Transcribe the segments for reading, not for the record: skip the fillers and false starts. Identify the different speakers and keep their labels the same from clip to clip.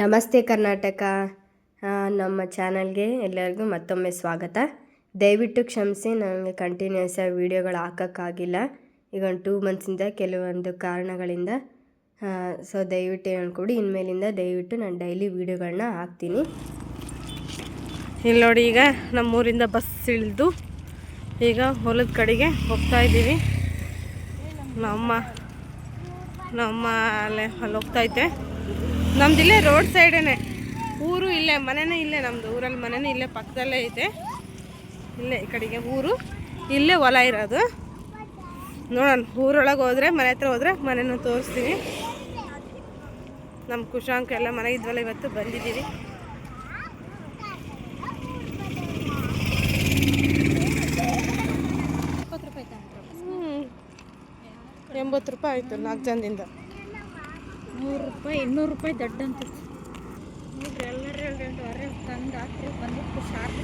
Speaker 1: ನಮಸ್ತೆ ಕರ್ನಾಟಕ. ನಮ್ಮ ಚಾನಲ್ಗೆ ಎಲ್ಲರಿಗೂ ಮತ್ತೊಮ್ಮೆ ಸ್ವಾಗತ. ದಯವಿಟ್ಟು ಕ್ಷಮಿಸಿ, ನನಗೆ ಕಂಟಿನ್ಯೂಸ್ ಆಗಿ ವೀಡಿಯೋಗಳು ಹಾಕೋಕ್ಕಾಗಿಲ್ಲ. ಈಗ ಒಂದು 2 ಮಂತ್ಸಿಂದ ಕೆಲವೊಂದು ಕಾರಣಗಳಿಂದ. ಸೊ ದಯವಿಟ್ಟು ಹೇಳ್ಕೊಡಿ. ಇನ್ಮೇಲಿಂದ ದಯವಿಟ್ಟು ನಾನು ಡೈಲಿ ವೀಡಿಯೋಗಳನ್ನ ಹಾಕ್ತೀನಿ.
Speaker 2: ಇಲ್ಲಿ ನೋಡಿ, ಈಗ ನಮ್ಮೂರಿಂದ ಬಸ್ ಇಳಿದು ಈಗ ಹೊಲದ ಕಡೆಗೆ ಹೋಗ್ತಾ ಇದ್ದೀವಿ. ನಮ್ಮ ಅಲ್ಲಿ ಹೋಗ್ತೈತೆ. ನಮ್ದು ಇಲ್ಲೇ ರೋಡ್ ಸೈಡೇ ಊರು, ಇಲ್ಲೇ ಮನೆನೇ, ಇಲ್ಲೇ ನಮ್ಮದು ಊರಲ್ಲಿ ಮನೆನೇ ಇಲ್ಲೇ ಪಕ್ಕದಲ್ಲೇ ಐತೆ. ಇಲ್ಲೇ ಈ ಕಡೆಗೆ ಊರು, ಇಲ್ಲೇ ಹೊಲ ಇರೋದು. ನೋಡೋಣ, ಊರೊಳಗೆ ಹೋದರೆ, ಮನೆ ಹತ್ರ ಹೋದರೆ ಮನೆನೂ ತೋರಿಸ್ತೀನಿ. ನಮ್ಮ ಕುಶಾಂಕ ಎಲ್ಲ ಮನೆ ಇದ್ವಲ್ಲ, ಇವತ್ತು ಬಂದಿದ್ದೀವಿ. ₹80 ಆಯಿತು 4 ಜನದಿಂದ.
Speaker 3: ₹100, ₹200 ದೊಡ್ಡ ಅಂತ ನೋಡ್ರಿ. ಎಲ್ಲರೂ ತಂದು ಹಾಕ್ರಿ ಬಂದಿತ್ತು. ಶಾರ್ಪ್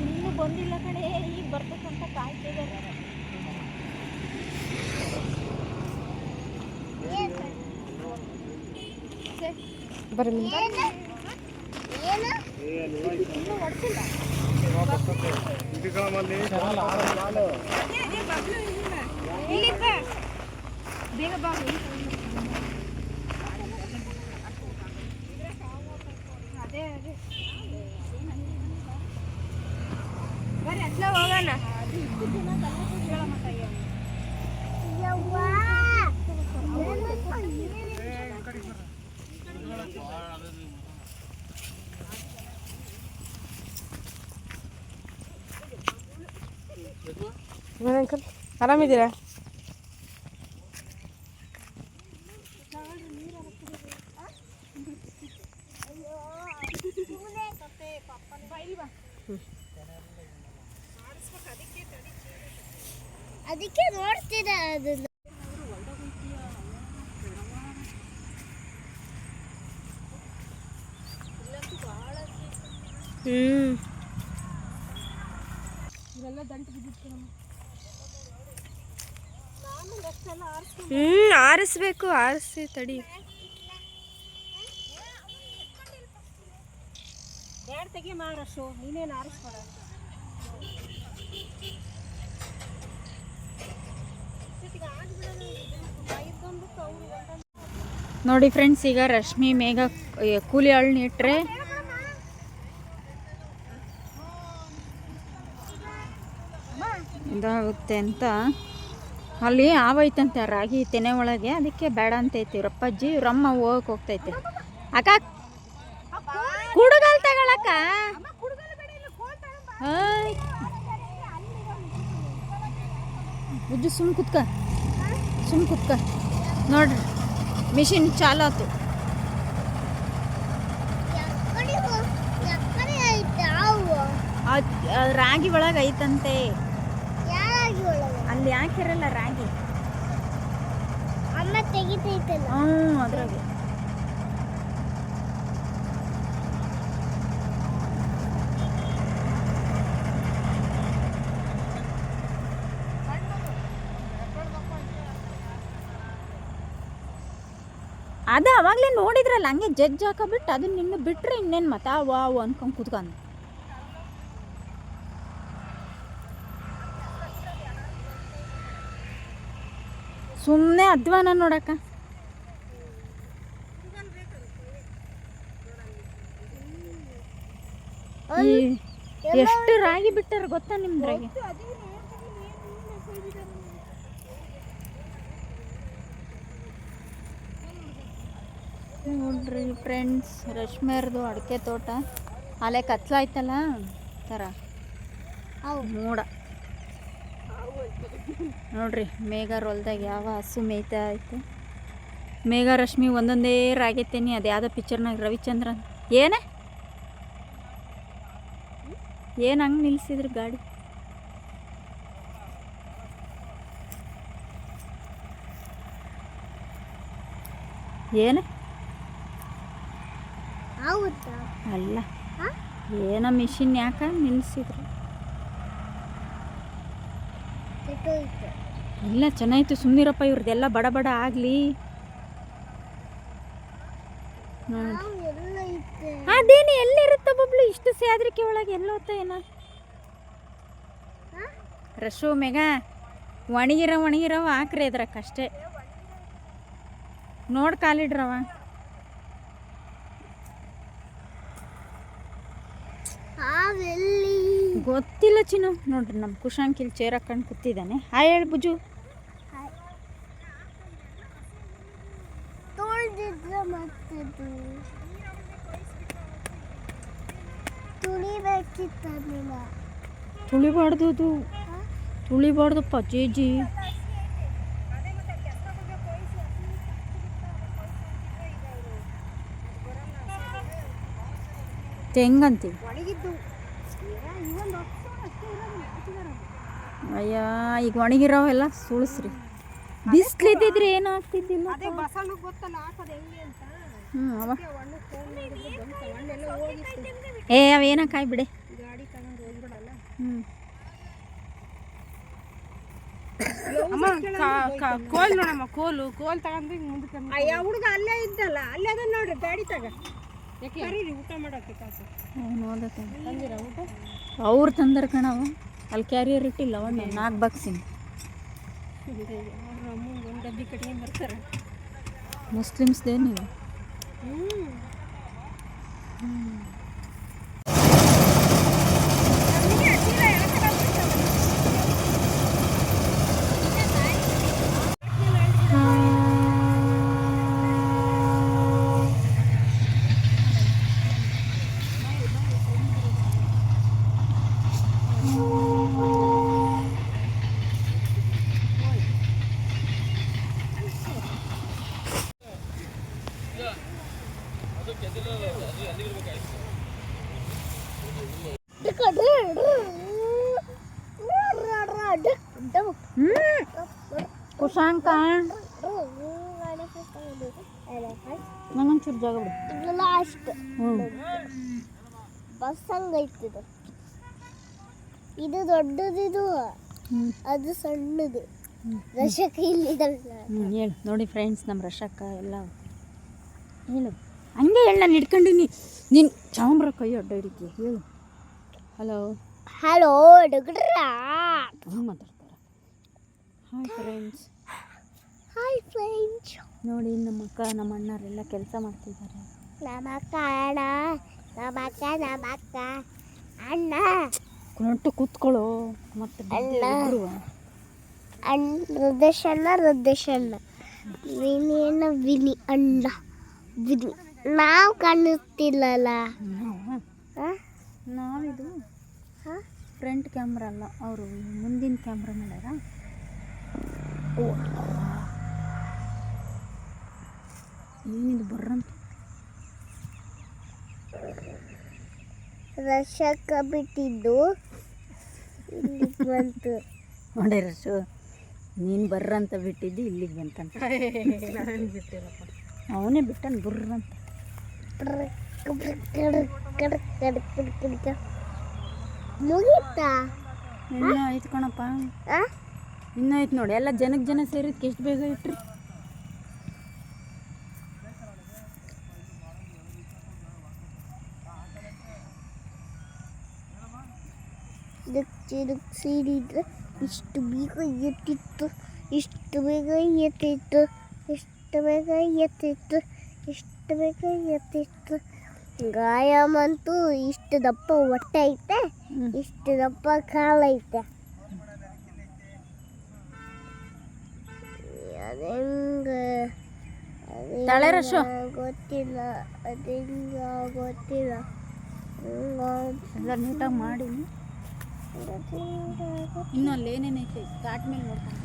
Speaker 3: ಇನ್ನೂ ಬಂದಿಲ್ಲ ಕಡೆ, ಈಗ ಬರ್ತಕ್ಕಂತ ಕಾಯ್ತಿದ್ದಾರೆ.
Speaker 2: ಬರ್ರಿ
Speaker 3: ಬೇಗ ಬಾ. ಅದೇ ಬರ್ರಿ, ಅಟ್ಲ ಹೋಗೋಣ.
Speaker 2: ಅಂಕಲ್, ಆರಾಮಿದ್ದೀರಾ?
Speaker 3: ಅದಕ್ಕೆ ನೋಡ್ತಿದ್ದೆ ಅದನ್ನ.
Speaker 2: ಆರಿಸ್ಬೇಕು, ಆರಿಸಿ ತಡಿ.
Speaker 3: ತೆಗಿ ಮಾರಷ್ಟು, ನೀನೇನು ಆರಿಸ್ಬೇಡ. ನೋಡಿ ಫ್ರೆಂಡ್ಸ್, ಈಗ ರಶ್ಮಿ ಮೇಘ ಕೂಲಿ ಆಳನ್ನ ಇಟ್ಟರೆ ಇದಾಗುತ್ತೆ ಅಂತ ಅಲ್ಲಿ ಆವೈತಂತೆ ರಾಗಿ ತೆನೆ ಒಳಗೆ. ಅದಕ್ಕೆ ಬೇಡ ಅಂತೈತಿ ರಪ್ಪಜ್ಜಿ. ಇವ್ರಮ್ಮ ಹೋಗ್ತೈತೆ. ಅಕ್ಕ ಕುಡುಗಲ್ ತಗೊಳಕ್ಕ. ಬುಜ್ಜು ಸುಮ್ ಕುತ್ಕ ನೋಡ್ರಿ, ಮಿಷಿನ್ ಚಾಲು ಆತು. ರಾಗಿ ಒಳಗೆ ಐತಂತೆ. ಅಲ್ಲಿ ಹಾಕಿರಲ್ಲ ರಾಗಿ, ಅಮ್ಮ ತೆಗಿತೈತಲ್ಲ. ಅದ್ರಾಗೆ ಅದ ಅವಾಗಲೇ ನೋಡಿದ್ರಲ್ಲ, ಹಂಗೆ ಜಡ್ಜ್ ಹಾಕಬಿಟ್ಟು ಅದನ್ನ ನಿನ್ನ ಬಿಟ್ರೆ ಇನ್ನೇನು ಮತ್ತೆ ವಾವ್ ಅನ್ಕೊಂಡು ಕೂತ್ಕೊಂಡು. ಸುಮ್ಮನೆ ಅಧ್ವಾನ ನೋಡಕ್ಕ. ಎಷ್ಟು ರಾಗಿ ಬಿಟ್ಟಾರ ಗೊತ್ತಾ ನಿಮ್ದ್ರಾಗೆ? ನೋಡ್ರಿ ಫ್ರೆಂಡ್ಸ್, ರಶ್ಮಿಯರ್ದು ಅಡಿಕೆ ತೋಟ. ಅಲ್ಲೇ ಕತ್ಲಾಯ್ತಲ್ಲ ಥರ ಮೋಡ. ನೋಡ್ರಿ, ಮೇಘ ಹೊಲ್ದಾಗ ಯಾವ ಹಸು ಮೇಯ್ತಾ ಐತೆ. ಮೇಘ ರಶ್ಮಿ ಒಂದೊಂದೇ ರಾಗೈತೇನಿ. ಅದು ಯಾವುದೋ ಪಿಕ್ಚರ್ನಾಗ ರವಿಚಂದ್ರನ್ ಏನು ಹಂಗೆ ನಿಲ್ಸಿದ್ರು ಗಾಡಿ. ಏನು ಅಲ್ಲ, ಏನೋ ಮಿಷಿನ್ ಯಾಕೆ ನಿಲ್ಸಿದ್ರು. ಇಲ್ಲ ಚೆನ್ನಾಯ್ತು, ಸುಮ್ಮನಿರಪ್ಪ. ಇವ್ರದ್ದೆಲ್ಲ ಬಡ ಬಡ ಆಗಲಿ. ಅದೇನು ಎಲ್ಲಿರುತ್ತ ಬಬ್ಲು ಇಷ್ಟು ಸೇದ್ರಿಕೆ ಒಳಗೆ ಎಲ್ಲೋತ್ತ ಏನ ರಶು ಮೇಘ ಒಣಗಿರವ ಹಾಕ್ರಿ ಅದ್ರಕ್ಕಷ್ಟೇ ನೋಡಿ ಕಾಲಿಡ್ರವ ಗೊತ್ತಿಲ್ಲ ಚಿನ್ನು ನೋಡ್ರಿ ನಮ್ಮ ಕುಶಾಂಕ್ ಇಲ್ಲಿ ಚೇರ್ ಹಾಕೊಂಡು ಕೂತಿದ್ದಾನೆ ಹಾಯ್ ಹೇಳಿ ಬುಜು ತುಳಿಬಾರ್ದು ಅದು ತುಳಿಬಾರ್ದಪ್ಪ ಜೇಜಿ ಹೆಂಗಂತೀವಿ ಅಯ್ಯ ಈಗ ಒಣಗಿರೋವೆಲ್ಲ ಸುಳಿಸ್ರಿ ಬಿಸ್ಲಿದ್ದಿದ್ರೆ ಏನು ಆಗ್ತಿದ್ದಿಲ್ಲ ಅವ ಅವೇನ ಕಾಯಿ ಬಿಡೆ
Speaker 2: ಕೋಲ್ ನೋಡಮ್ಮ ಕೋಲ್ ತಗೊಂಡು ಮುಂದಕ್ಕೆ ಹುಡುಗ ಅಲ್ಲೇ ಇದ್ದಲ್ಲ ಅಲ್ಲೇ ಅದ ನೋಡ್ರಿ ಗಾಡಿ ತಗ ಊಟ ಮಾಡೋಕೆ
Speaker 3: ಅವ್ರು ತಂದರ್ ಕಣವು ಅಲ್ಲಿ ಕ್ಯಾರಿಯರ್ ಇಟ್ಟಿಲ್ಲ ಒಂದು 4 ಬಾಕ್ಸಿನ
Speaker 2: ಡಬ್ಬಿ ಕಟ್ಕೊಂಡು ಬರ್ತಾರೆ
Speaker 3: ಮುಸ್ಲಿಮ್ಸ್ದೇ ನೀವು ಕುಶಾಂಕ ನಂಗೊಂಚೂರು ಜಾಗ ಬಿಡು
Speaker 4: ಲಾಸ್ಟ್ ಬಸ್ ಹಂಗೈತಿದು ಇದು ದೊಡ್ಡದಿದು ಅದು ಸಣ್ಣದು ರಶಕ ಇಲ್ಲಿದಲ್ಲ
Speaker 3: ಹೇಳು ನೋಡಿ ಫ್ರೆಂಡ್ಸ್ ನಮ್ಮ ರಶಕ ಎಲ್ಲ ಹೇಳು ಹಂಗೆ ಹೇಳು ನಾನು ಹಿಡ್ಕೊಂಡಿನಿ ನೀನು ಚಾಮ್ರ ಕೈ ಅಡ್ಡ ಹಿಡಿಕೆ ಹೇಳು
Speaker 4: ಹಲೋ ಹುಡುಗ್ರ
Speaker 3: ಮಾತಾಡ್ತಾರೆ ಹಾಯ್ ಫ್ರೆಂಡ್ಸ್ ನೋಡಿ ನಮ್ಮ ಅಕ್ಕ ನಮ್ಮ ಅಣ್ಣರೆಲ್ಲ ಕೆಲಸ ಮಾಡ್ತಿದ್ದಾರೆ
Speaker 4: ನಮ್ಮ ಅಕ್ಕ ಅಣ್ಣ
Speaker 3: ಕೊಟ್ಟು ಕೂತ್ಕೊಳ್ಳೋ ಮತ್ತೆ
Speaker 4: ಹೃದಯಶಣ್ಣ ವಿನಿ ಅಣ್ಣ ವಿನಿ ನಾವು ಕಾಣಿಸ್ತಿಲ್ಲಲ್ಲ
Speaker 3: ನಾವಿದು ಫ್ರಂಟ್ ಕ್ಯಾಮ್ರಾ ಅಲ್ಲ ಅವರು ಮುಂದಿನ ಕ್ಯಾಮ್ರಾ ಮಾಡ್ಯಾರ ಏನಿದು ಬರ್ರಂತ
Speaker 4: ರಶಕ ಬಿಟ್ಟಿದ್ದು ಇಲ್ಲಿಗೆ ಬಂತು
Speaker 3: ನೋಡೇ ರಶು ನೀನು ಬರ್ರಂತ ಬಿಟ್ಟಿದ್ದು ಇಲ್ಲಿಗೆ ಬಂತಂತ ಅವನೇ ಬಿಟ್ಟನು ಬುರ್ರಂತ
Speaker 4: ಮುಗೀತಾ
Speaker 3: ಇನ್ನೂ ಐತೆ ಕಣಪ್ಪ ಇನ್ನೂ ಐತೆ ನೋಡಿ ಎಲ್ಲ ಜನ ಸೇರಿದ್ಕೆ ಎಷ್ಟು ಬೇಗ ಇಟ್ರಿ
Speaker 4: ಇದಕ್ಕೆ ಸೇರಿದ್ರೆ ಇಷ್ಟು ಬೇಗ ಎತ್ತಿತ್ತು ಗಾಯಮಂತೂ ಇಷ್ಟು ದಪ್ಪ ಹೊಟ್ಟೆ ಐತೆ ಇಷ್ಟು ದಪ್ಪ ಕಾಲೈತೆ ಗೊತ್ತಿಲ್ಲ ಗೊತ್ತಿಲ್ಲ
Speaker 3: ಎಲ್ಲ ನೀಟಾಗಿ ಮಾಡಿ ಇನ್ನೂ ಅಲ್ಲಿ ಏನೇನೈತೆ ಸ್ಟಾರ್ಟ್ ಮೇಲೆ ನೋಡ್ಕೊಂಡು